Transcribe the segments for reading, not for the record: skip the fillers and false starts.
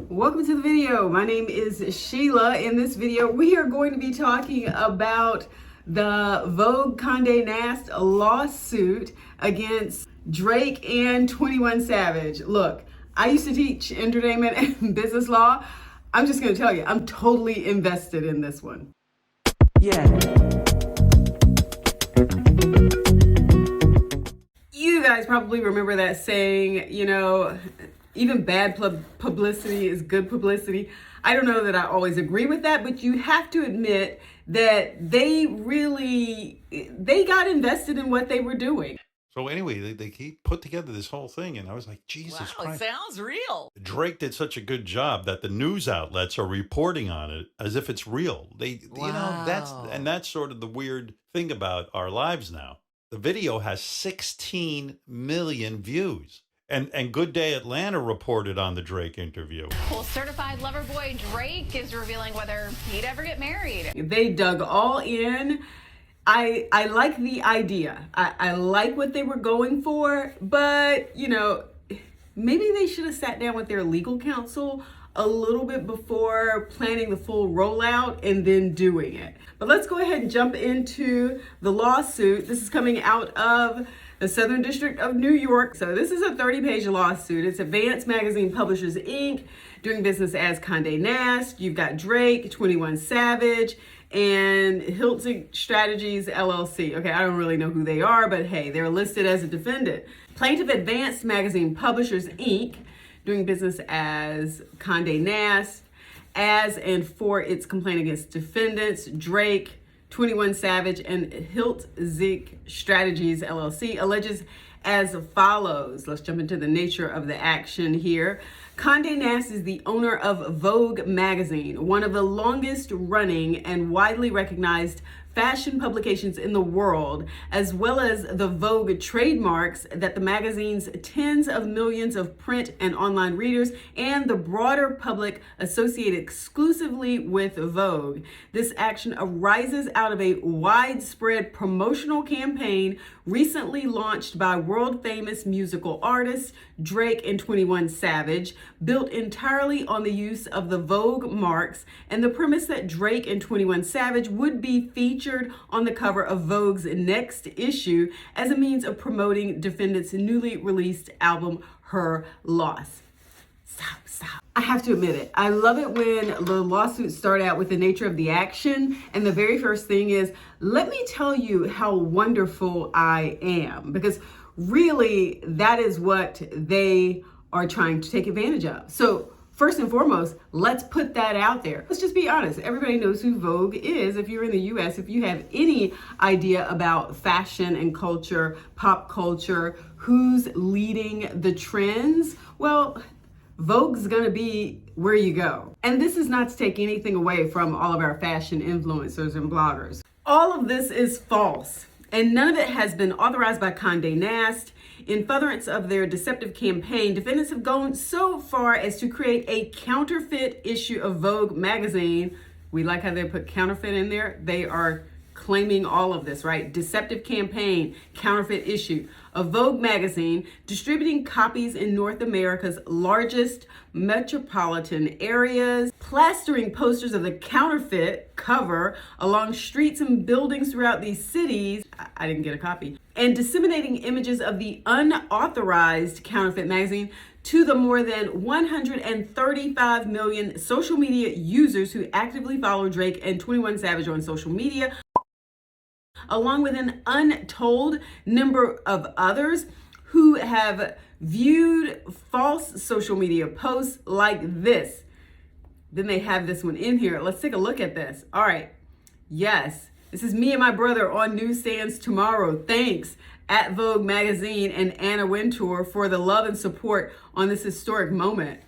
Welcome to the video. My name is Sheila. In this video, we are going to be talking about the Vogue Condé Nast lawsuit against Drake and 21 Savage. Look, I used to teach entertainment and business law. I'm just going to tell you, I'm totally invested in this one. Yeah. You guys probably remember that saying, even bad publicity is good publicity. I don't know that I always agree with that, but you have to admit that they got invested in what they were doing. So anyway, they keep put together this whole thing, and I was like, Jesus Christ. It sounds real. Drake did such a good job that the news outlets are reporting on it as if it's real. That's sort of the weird thing about our lives now. The video has 16 million views. And Good Day Atlanta reported on the Drake interview. Well, certified lover boy Drake is revealing whether he'd ever get married. They dug all in. I like the idea. I like what they were going for, but maybe they should have sat down with their legal counsel a little bit before planning the full rollout and then doing it. But let's go ahead and jump into the lawsuit. This is coming out of the Southern District of New York. So this is a 30-page lawsuit. It's Advance Magazine Publishers, Inc., doing business as Condé Nast. You've got Drake, 21 Savage, and Hilton Strategies, LLC. Okay, I don't really know who they are, but hey, they're listed as a defendant. Plaintiff Advance Magazine Publishers, Inc., doing business as Condé Nast, as and for its complaint against defendants, Drake, 21 Savage, and Hilton Strategies, LLC, alleges as follows. Let's jump into the nature of the action here. Condé Nast is the owner of Vogue magazine, one of the longest running and widely recognized fashion publications in the world, as well as the Vogue trademarks that the magazine's tens of millions of print and online readers and the broader public associate exclusively with Vogue. This action arises out of a widespread promotional campaign recently launched by world-famous musical artists Drake and 21 Savage, built entirely on the use of the Vogue marks and the premise that Drake and 21 Savage would be featured on the cover of Vogue's next issue as a means of promoting defendant's newly released album, Her Loss. Stop. I have to admit it. I love it when the lawsuits start out with the nature of the action. And the very first thing is, let me tell you how wonderful I am. Because really, that is what they are trying to take advantage of. So first and foremost, let's put that out there. Let's just be honest. Everybody knows who Vogue is. If you're in the US, if you have any idea about fashion and culture, pop culture, who's leading the trends, well, Vogue's gonna be where you go. And this is not to take anything away from all of our fashion influencers and bloggers. All of this is false, and none of it has been authorized by Condé Nast. In furtherance of their deceptive campaign, defendants have gone so far as to create a counterfeit issue of Vogue magazine. We like how they put counterfeit in there. They are claiming all of this, right? Deceptive campaign, counterfeit issue of Vogue magazine, distributing copies in North America's largest metropolitan areas, plastering posters of the counterfeit cover along streets and buildings throughout these cities. I didn't get a copy. And disseminating images of the unauthorized counterfeit magazine to the more than 135 million social media users who actively follow Drake and 21 Savage on social media, along with an untold number of others who have viewed false social media posts like this. Then they have this one in here. Let's take a look at this. All right. Yes, this is me and my brother on newsstands tomorrow. Thanks at Vogue magazine and Anna Wintour for the love and support on this historic moment.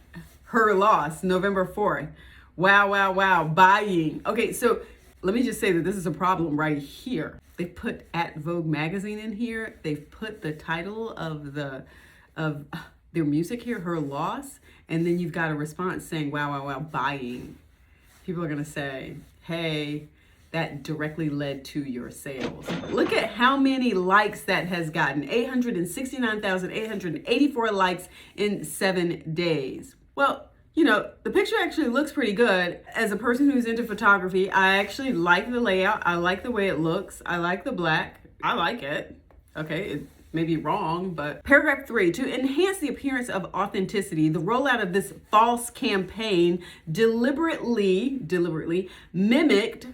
Her Loss, November 4th. Wow. Buying. Okay, so let me just say that this is a problem right here. They put at Vogue magazine in here. They've put the title of their music here, Her Loss, and then you've got a response saying, wow, buying. People are gonna say, hey, that directly led to your sales. Look at how many likes that has gotten. 869,884 likes in 7 days. Well, You know, the picture actually looks pretty good. As a person who's into photography, I actually like the layout. I like the way it looks. I like the black. I like it. Okay, it may be wrong, but. Paragraph 3, to enhance the appearance of authenticity, the rollout of this false campaign deliberately mimicked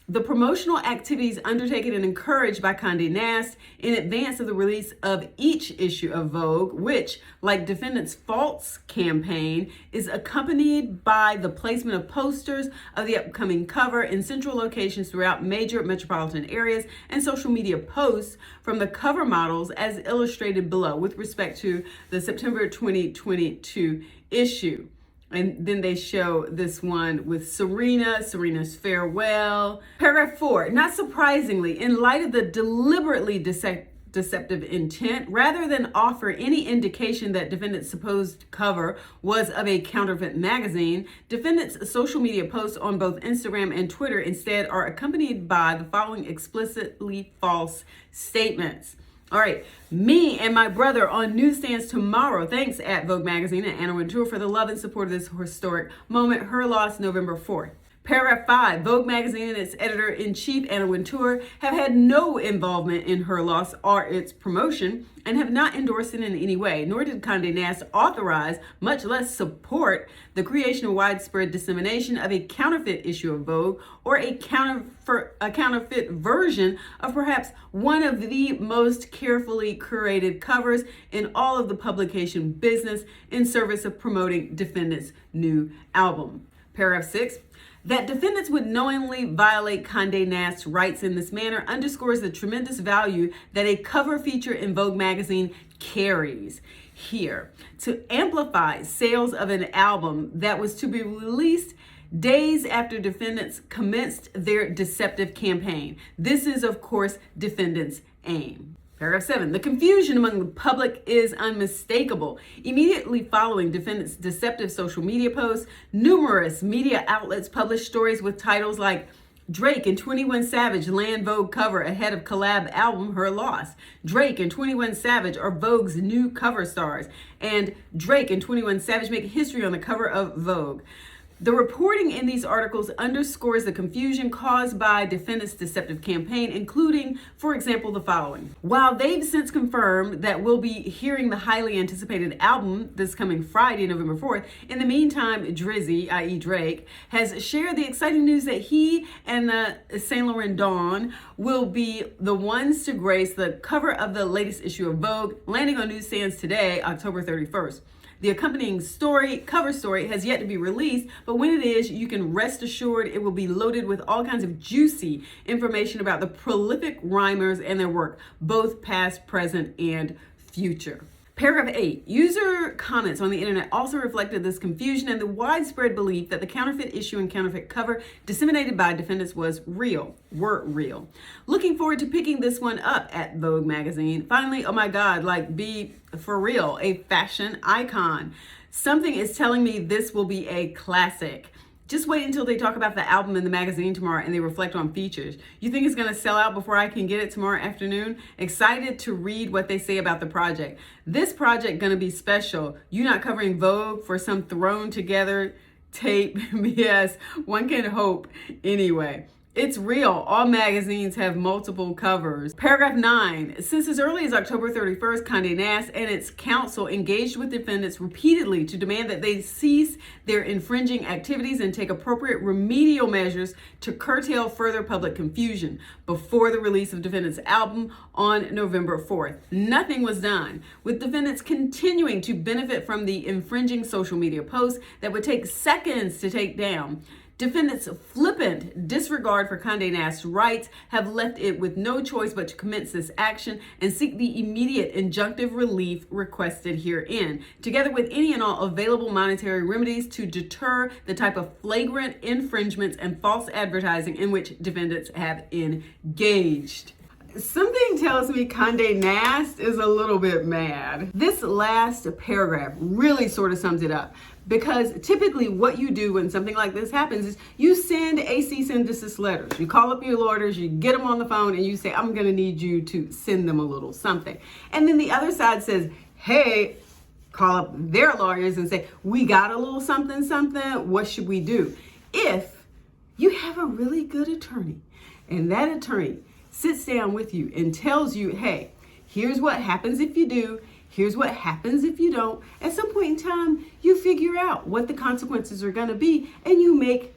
the promotional activities undertaken and encouraged by Condé Nast in advance of the release of each issue of Vogue, which, like defendant's false campaign, is accompanied by the placement of posters of the upcoming cover in central locations throughout major metropolitan areas and social media posts from the cover models as illustrated below with respect to the September 2022 issue. And then they show this one with Serena's farewell. Paragraph 4, not surprisingly, in light of the deliberately deceptive intent, rather than offer any indication that defendant's supposed cover was of a counterfeit magazine, defendant's social media posts on both Instagram and Twitter instead are accompanied by the following explicitly false statements. All right, me and my brother on newsstands tomorrow. Thanks at Vogue Magazine and Anna Wintour for the love and support of this historic moment. Her loss, November 4th. Paragraph 5, Vogue Magazine and its editor-in-chief, Anna Wintour, have had no involvement in her loss or its promotion and have not endorsed it in any way, nor did Condé Nast authorize, much less support, the creation or widespread dissemination of a counterfeit issue of Vogue or a counterfeit version of perhaps one of the most carefully curated covers in all of the publication business in service of promoting defendant's new album. Paragraph 6, that defendants would knowingly violate Condé Nast's rights in this manner underscores the tremendous value that a cover feature in Vogue magazine carries. Here, to amplify sales of an album that was to be released days after defendants commenced their deceptive campaign. This is, of course, defendants' aim. Paragraph 7, the confusion among the public is unmistakable. Immediately following defendants' deceptive social media posts, numerous media outlets published stories with titles like Drake and 21 Savage land Vogue cover ahead of collab album Her Loss. Drake and 21 Savage are Vogue's new cover stars. And Drake and 21 Savage make history on the cover of Vogue. The reporting in these articles underscores the confusion caused by defendants' deceptive campaign, including, for example, the following. While they've since confirmed that we'll be hearing the highly anticipated album this coming Friday, November 4th, in the meantime, Drizzy, i.e. Drake, has shared the exciting news that he and the Saint Laurent Dawn will be the ones to grace the cover of the latest issue of Vogue, landing on newsstands today, October 31st. The accompanying cover story, has yet to be released, but when it is, you can rest assured it will be loaded with all kinds of juicy information about the prolific rhymers and their work, both past, present, and future. Paragraph 8, user comments on the internet also reflected this confusion and the widespread belief that the counterfeit issue and counterfeit cover disseminated by defendants were real. Looking forward to picking this one up at Vogue magazine. Finally, oh my God, like be for real, a fashion icon. Something is telling me this will be a classic. Just wait until they talk about the album in the magazine tomorrow and they reflect on features. You think it's gonna sell out before I can get it tomorrow afternoon? Excited to read what they say about the project. This project gonna be special. You not covering Vogue for some thrown together tape? Yes, one can hope anyway. It's real. All magazines have multiple covers. Paragraph 9. Since as early as October 31st, Condé Nast and its counsel engaged with defendants repeatedly to demand that they cease their infringing activities and take appropriate remedial measures to curtail further public confusion before the release of defendants' album on November 4th. Nothing was done, with defendants continuing to benefit from the infringing social media posts that would take seconds to take down. Defendants' flippant disregard for Condé Nast's rights have left it with no choice but to commence this action and seek the immediate injunctive relief requested herein, together with any and all available monetary remedies to deter the type of flagrant infringements and false advertising in which defendants have engaged. Something tells me Condé Nast is a little bit mad. This last paragraph really sort of sums it up, because typically what you do when something like this happens is you send a cease and desist letters. You call up your lawyers, you get them on the phone, and you say, I'm going to need you to send them a little something. And then the other side says, hey, call up their lawyers and say, we got a little something, something, what should we do? If you have a really good attorney and that attorney sits down with you and tells you, hey, here's what happens if you do, here's what happens if you don't. At some point in time, you figure out what the consequences are going to be and you make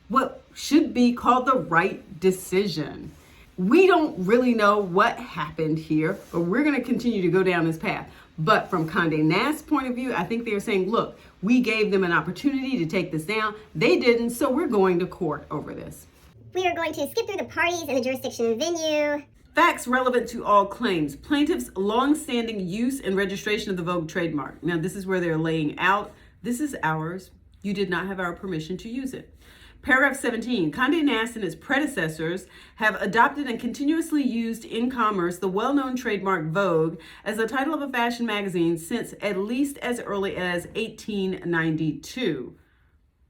what should be called the right decision. We don't really know what happened here, but we're going to continue to go down this path. But from Condé Nast's point of view, I think they're saying, look, we gave them an opportunity to take this down. They didn't, so we're going to court over this. We are going to skip through the parties and the jurisdiction and venue. Facts relevant to all claims. Plaintiffs' long-standing use and registration of the Vogue trademark. Now, this is where they're laying out, this is ours. You did not have our permission to use it. Paragraph 17, Condé Nast and its predecessors have adopted and continuously used in commerce the well-known trademark Vogue as the title of a fashion magazine since at least as early as 1892,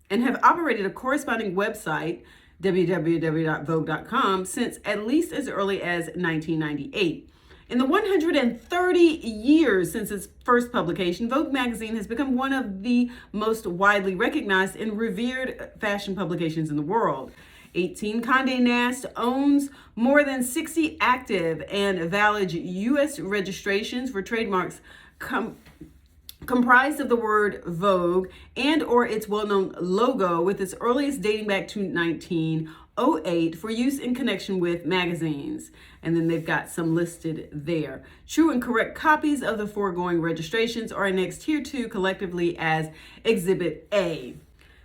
and have operated a corresponding website, www.vogue.com, since at least as early as 1998. In the 130 years since its first publication, Vogue magazine has become one of the most widely recognized and revered fashion publications in the world. 18, Condé Nast owns more than 60 active and valid U.S. registrations for trademarks comprised of the word Vogue and or its well-known logo, with its earliest dating back to 1908 for use in connection with magazines. And then they've got some listed there. True and correct copies of the foregoing registrations are annexed hereto collectively as Exhibit A.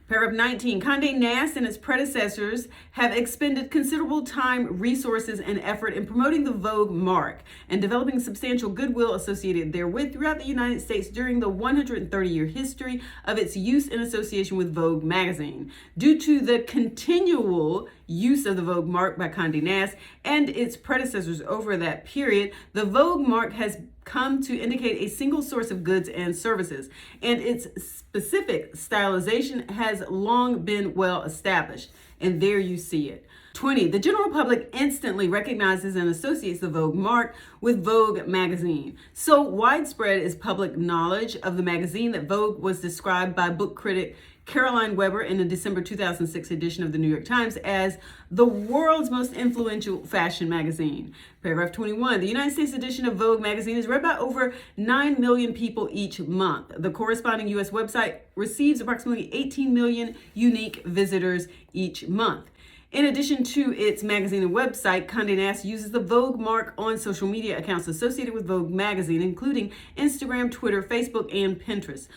Paragraph 19, Condé Nast and its predecessors have expended considerable time, resources, and effort in promoting the Vogue mark and developing substantial goodwill associated therewith throughout the United States during the 130-year history of its use in association with Vogue magazine. Due to the continual use of the Vogue mark by Condé Nast and its predecessors over that period, the Vogue mark has come to indicate a single source of goods and services, and its specific stylization has long been well established. And there you see it. 20, the general public instantly recognizes and associates the Vogue mark with Vogue magazine. So widespread is public knowledge of the magazine that Vogue was described by book critic Caroline Weber in the December 2006 edition of the New York Times as the world's most influential fashion magazine. Paragraph 21, the United States edition of Vogue magazine is read by over 9 million people each month. The corresponding U.S. website receives approximately 18 million unique visitors each month. In addition to its magazine and website, Condé Nast uses the Vogue mark on social media accounts associated with Vogue magazine, including Instagram, Twitter, Facebook, and Pinterest.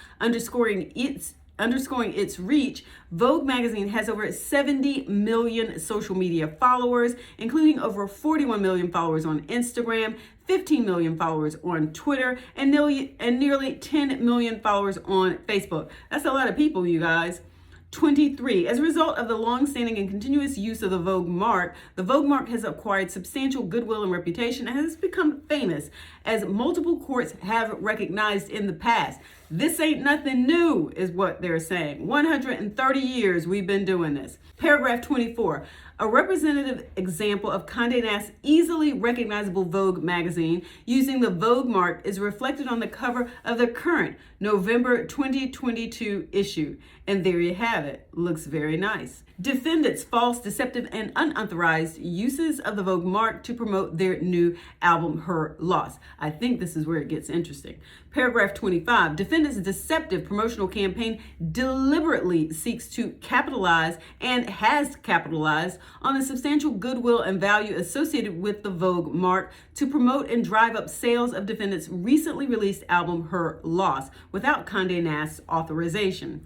Underscoring its reach, Vogue magazine has over 70 million social media followers, including over 41 million followers on Instagram, 15 million followers on Twitter, and nearly 10 million followers on Facebook. That's a lot of people, you guys. 23. As a result of the long-standing and continuous use of the Vogue mark has acquired substantial goodwill and reputation and has become famous, as multiple courts have recognized in the past. This ain't nothing new, is what they're saying. 130 years we've been doing this. Paragraph 24. A representative example of Condé Nast's easily recognizable Vogue magazine using the Vogue mark is reflected on the cover of the current November 2022 issue. And there you have it. Looks very nice. Defendants' false, deceptive, and unauthorized uses of the Vogue mark to promote their new album, Her Loss. I think this is where it gets interesting. Paragraph 25. Defendants' deceptive promotional campaign deliberately seeks to capitalize and has capitalized on the substantial goodwill and value associated with the Vogue mark to promote and drive up sales of defendants' recently released album, Her Loss, without Condé Nast's authorization.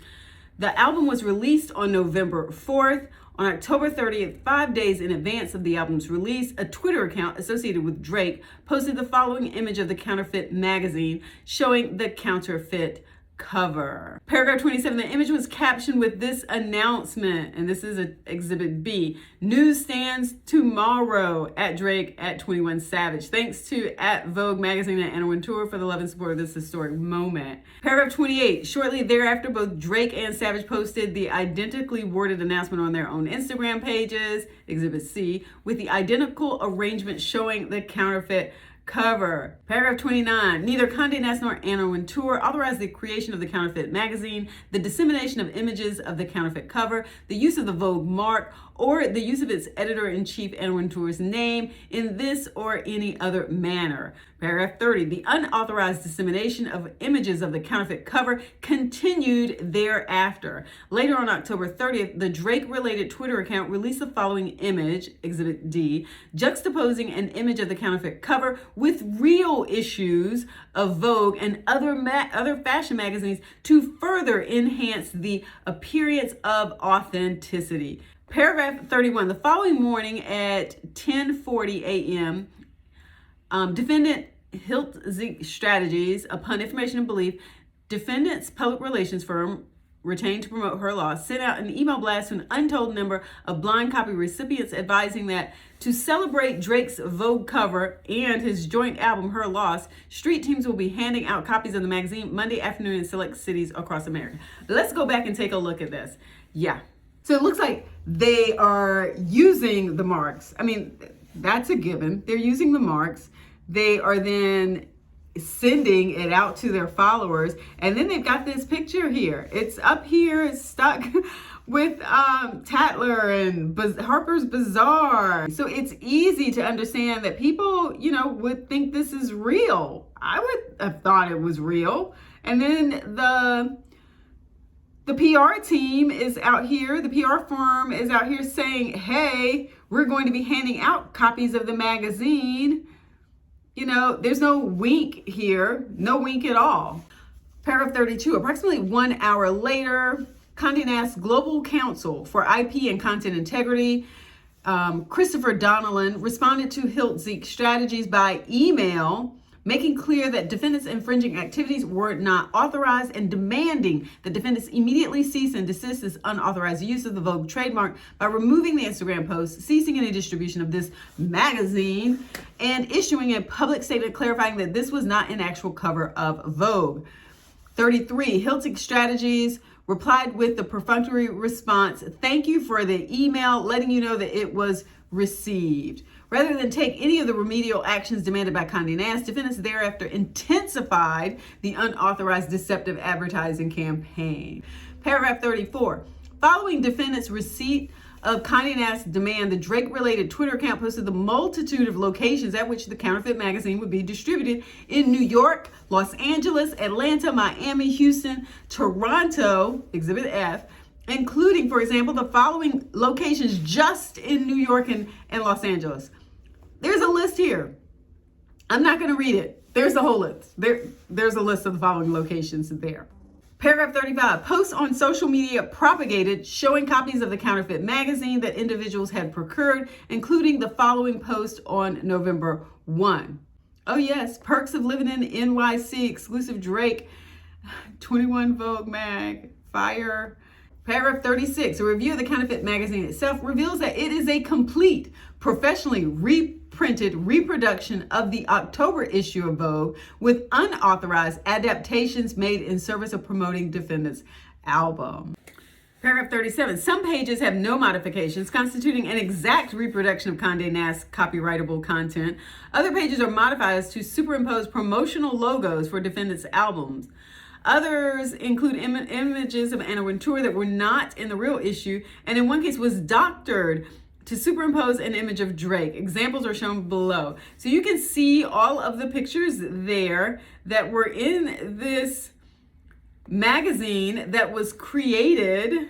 The album was released on November 4th. On October 30th, 5 days in advance of the album's release, a Twitter account associated with Drake posted the following image of the Counterfeit magazine showing the Counterfeit cover. Paragraph 27, the image was captioned with this announcement, and this is Exhibit B. Newsstands tomorrow, at Drake, at 21 Savage. Thanks to at Vogue magazine and Anna Wintour for the love and support of this historic moment. Paragraph 28, shortly thereafter, both Drake and Savage posted the identically worded announcement on their own Instagram pages, Exhibit C, with the identical arrangement showing the Counterfeit cover. Paragraph 29, neither Condé Nast nor Anna Wintour authorized the creation of the Counterfeit magazine, the dissemination of images of the counterfeit cover, the use of the Vogue mark, or the use of its editor-in-chief Anna Wintour's name in this or any other manner. Paragraph 30, the unauthorized dissemination of images of the counterfeit cover continued thereafter. Later on October 30th, the Drake-related Twitter account released the following image, Exhibit D, juxtaposing an image of the counterfeit cover with real issues of Vogue and other fashion magazines to further enhance the appearance of authenticity. Paragraph 31, the following morning at 10:40 a.m., defendant Hiltzik Strategies, upon information and belief, defendant's public relations firm, retained to promote her loss, sent out an email blast to an untold number of blind copy recipients advising that to celebrate Drake's Vogue cover and his joint album, Her Loss, street teams will be handing out copies of the magazine Monday afternoon in select cities across America. Let's go back and take a look at this. Yeah. So it looks like they are using the marks. I mean, that's a given. They're using the marks. They are then sending it out to their followers. And then they've got this picture here. It's up here, it's stuck with Tatler and Harper's Bazaar. So it's easy to understand that people, would think this is real. I would have thought it was real. And then the PR team is out here, the PR firm is out here saying, hey, we're going to be handing out copies of the magazine. There's no wink here, no wink at all. Paragraph 32, approximately 1 hour later, Condé Nast Global Counsel for IP and Content Integrity, Christopher Donnellan, responded to Hiltzik Strategies by email, making clear that defendants' infringing activities were not authorized and demanding that defendants immediately cease and desist this unauthorized use of the Vogue trademark by removing the Instagram post, ceasing any distribution of this magazine, and issuing a public statement clarifying that this was not an actual cover of Vogue. 33, Hiltzik Strategies replied with the perfunctory response, thank you for the email, letting you know that it was received. Rather than take any of the remedial actions demanded by Condé Nast, defendants thereafter intensified the unauthorized deceptive advertising campaign. Paragraph 34. Following defendants' receipt of Condé Nast's demand, the Drake-related Twitter account posted the multitude of locations at which the counterfeit magazine would be distributed in New York, Los Angeles, Atlanta, Miami, Houston, Toronto, Exhibit F, including, for example, the following locations just in New York and Los Angeles. There's a list here. I'm not going to read it. There's the whole list. There's a list of the following locations there. Paragraph 35, posts on social media propagated showing copies of the counterfeit magazine that individuals had procured, including the following post on November 1. Oh yes, perks of living in NYC, exclusive Drake, 21 Vogue mag, fire. Paragraph 36, a review of the counterfeit magazine itself reveals that it is a complete, professionally reprinted reproduction of the October issue of Vogue with unauthorized adaptations made in service of promoting defendants' album. Paragraph 37, some pages have no modifications, constituting an exact reproduction of Condé Nast's copyrightable content. Other pages are modified to superimpose promotional logos for defendants' albums. Others include images of Anna Wintour that were not in the real issue, and in one case was doctored to superimpose an image of Drake. Examples are shown below. So you can see all of the pictures there that were in this magazine that was created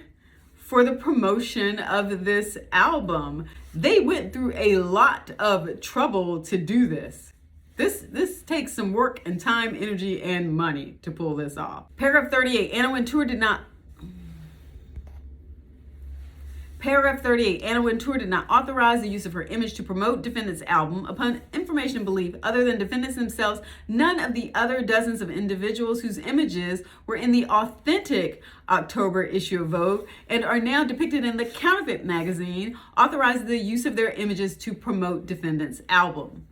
for the promotion of this album. They went through a lot of trouble to do this. This takes some work and time, energy, and money to pull this off. Paragraph 38, Anna Wintour did not authorize the use of her image to promote defendants' album. Upon information and belief, other than defendants themselves, none of the other dozens of individuals whose images were in the authentic October issue of Vogue and are now depicted in the counterfeit magazine authorized the use of their images to promote defendants' album.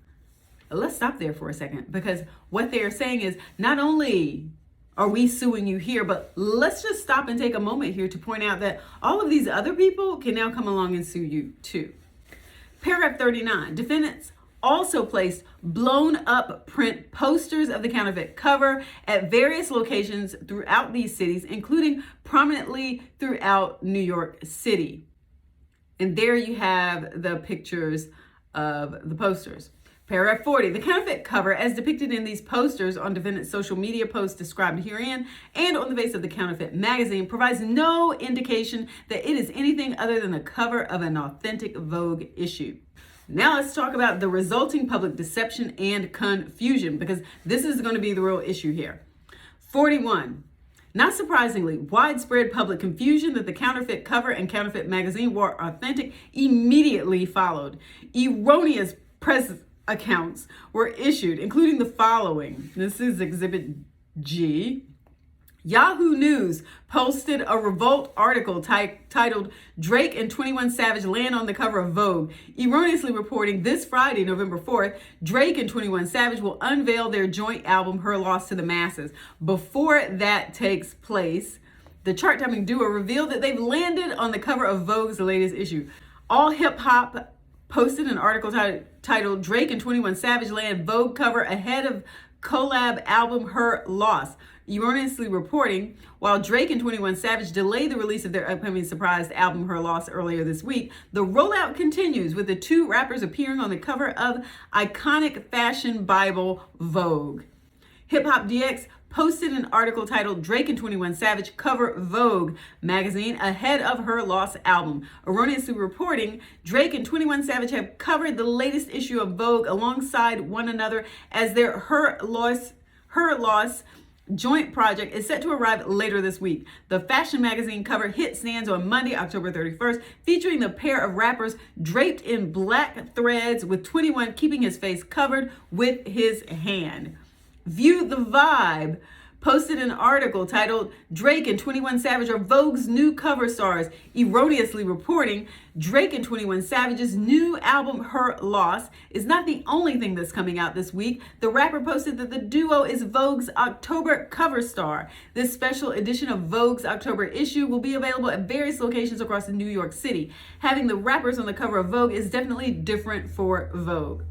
Let's stop there for a second, because what they are saying is not only are we suing you here, but let's just stop and take a moment here to point out that all of these other people can now come along and sue you too. Paragraph 39, defendants also placed blown up print posters of the counterfeit cover at various locations throughout these cities, including prominently throughout New York City. And there you have the pictures of the posters. Paragraph 40, the counterfeit cover as depicted in these posters on defendant's social media posts described herein and on the face of the counterfeit magazine provides no indication that it is anything other than the cover of an authentic Vogue issue. Now let's talk about the resulting public deception and confusion, because this is going to be the real issue here. 41. Not surprisingly, widespread public confusion that the counterfeit cover and counterfeit magazine were authentic immediately followed. Erroneous press accounts were issued, including the following. This is Exhibit G. Yahoo News posted a revolt article titled Drake and 21 Savage land on the cover of Vogue, erroneously reporting this Friday, November 4th, Drake and 21 Savage will unveil their joint album, Her Loss to the Masses. Before that takes place, the chart-topping duo revealed that they've landed on the cover of Vogue's latest issue. All Hip Hop posted an article titled Drake and 21 Savage land Vogue cover ahead of collab album Her Loss, erroneously reporting, while Drake and 21 Savage delayed the release of their upcoming surprise album Her Loss earlier this week, the rollout continues with the two rappers appearing on the cover of iconic fashion Bible Vogue. Hip Hop DX posted an article titled Drake and 21 Savage cover Vogue magazine ahead of Her Loss album, erroneously reporting Drake and 21 Savage have covered the latest issue of Vogue alongside one another as their Her Loss joint project is set to arrive later this week. The fashion magazine cover hit stands on Monday, October 31st, featuring the pair of rappers draped in black threads with 21 keeping his face covered with his hand. View the Vibe posted an article titled Drake and 21 Savage are Vogue's new cover stars, erroneously reporting Drake and 21 Savage's new album Her Loss is not the only thing that's coming out this week. The rapper posted that the duo is Vogue's October cover star. This special edition of Vogue's October issue will be available at various locations across New York City. Having the rappers on the cover of Vogue is definitely different for Vogue.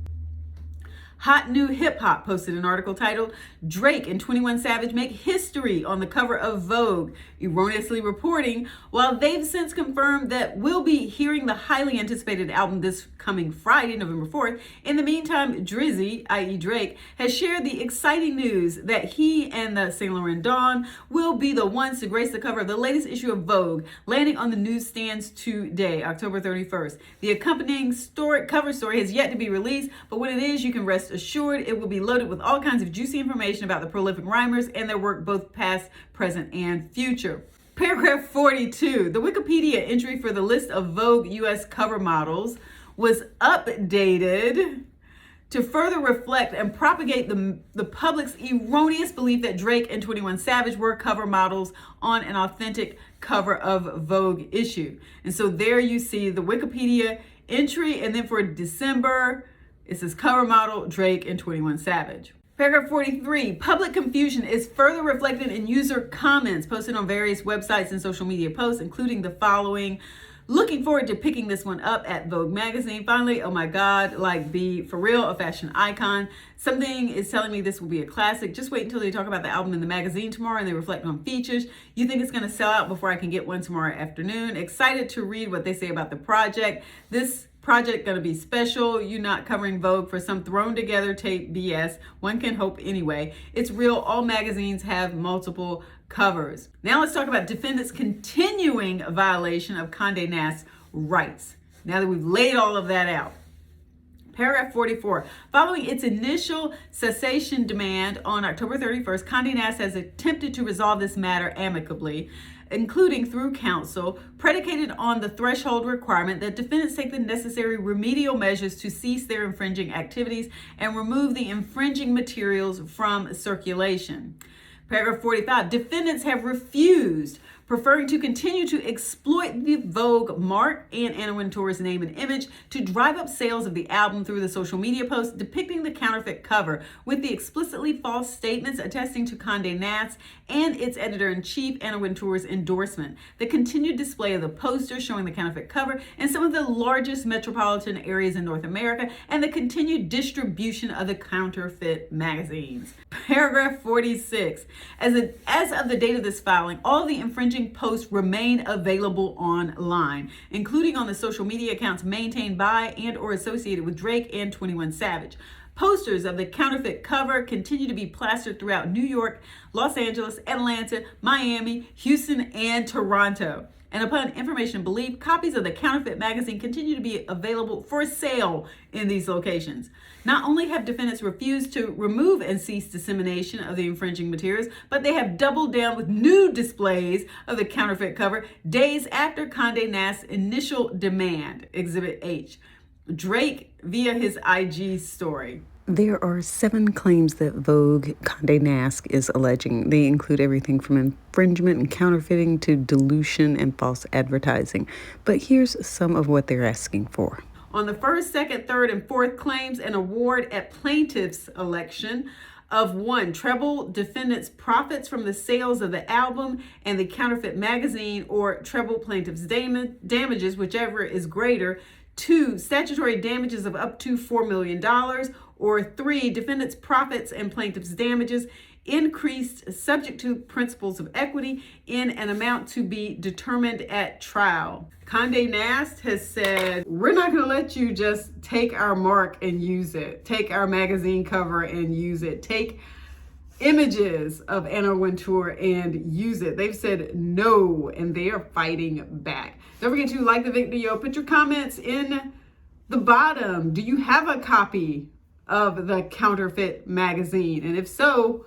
Hot New Hip Hop posted an article titled Drake and 21 Savage make history on the cover of Vogue, erroneously reporting, while they've since confirmed that we'll be hearing the highly anticipated album this coming Friday, November 4th. In the meantime, Drizzy, i.e. Drake, has shared the exciting news that he and the Saint Laurent Dawn will be the ones to grace the cover of the latest issue of Vogue, landing on the newsstands today, October 31st. The accompanying cover story has yet to be released, but when it is, you can rest assured it will be loaded with all kinds of juicy information about the prolific rhymers and their work both past, present, and future. Paragraph 42, the Wikipedia entry for the list of Vogue US cover models was updated to further reflect and propagate the public's erroneous belief that Drake and 21 Savage were cover models on an authentic cover of Vogue issue. And so there you see the Wikipedia entry, and then for December, it says cover model Drake and 21 Savage. Paragraph 43, public confusion is further reflected in user comments posted on various websites and social media posts, including the following. Looking forward to picking this one up at Vogue magazine. Finally, oh my God, like B, for real, a fashion icon. Something is telling me this will be a classic. Just wait until they talk about the album in the magazine tomorrow and they reflect on features. You think it's gonna sell out before I can get one tomorrow afternoon. Excited to read what they say about the project. This project gonna be special. You're not covering Vogue for some thrown together tape BS. One can hope anyway. It's real. All magazines have multiple covers. Now let's talk about defendants' continuing violation of Condé Nast's rights. Now that we've laid all of that out. Paragraph 44, following its initial cessation demand on October 31st, Condé Nast has attempted to resolve this matter amicably, including through counsel, predicated on the threshold requirement that defendants take the necessary remedial measures to cease their infringing activities and remove the infringing materials from circulation. Paragraph 45, defendants have refused preferring to continue to exploit the Vogue mark and Anna Wintour's name and image to drive up sales of the album through the social media posts depicting the counterfeit cover, with the explicitly false statements attesting to Condé Nast and its editor-in-chief, Anna Wintour's endorsement. The continued display of the poster showing the counterfeit cover in some of the largest metropolitan areas in North America, and the continued distribution of the counterfeit magazines. Paragraph 46. As of the date of this filing, all the infringing posts remain available online, including on the social media accounts maintained by and or associated with Drake and 21 Savage. Posters of the counterfeit cover continue to be plastered throughout New York, Los Angeles, Atlanta, Miami, Houston, and Toronto. And upon information and belief, copies of the counterfeit magazine continue to be available for sale in these locations. Not only have defendants refused to remove and cease dissemination of the infringing materials, but they have doubled down with new displays of the counterfeit cover days after Condé Nast's initial demand. Exhibit H. Drake via his IG story. There are 7 claims that Vogue Condé Nast is alleging. They include everything from infringement and counterfeiting to dilution and false advertising. But here's some of what they're asking for. On the first, second, third, and fourth claims, an award at plaintiff's election of 1, treble defendants' profits from the sales of the album and the counterfeit magazine, or treble plaintiff's damages, whichever is greater. 2, statutory damages of up to $4 million, or 3, defendants' profits and plaintiff's damages increased subject to principles of equity in an amount to be determined at trial. Condé Nast has said, we're not going to let you just take our mark and use it, take our magazine cover and use it, take images of Anna Wintour and use it. They've said no, and they are fighting back. Don't forget to like the video, put your comments in the bottom. Do you have a copy of the counterfeit magazine? And if so,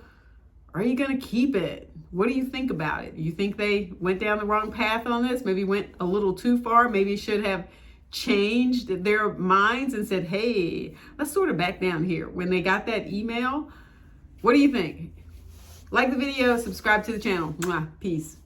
are you going to keep it? What do you think about it? You think they went down the wrong path on this? Maybe went a little too far? Maybe should have changed their minds and said, hey, let's sort of back down here when they got that email? What do you think? Like the video, subscribe to the channel. Mwah. Peace.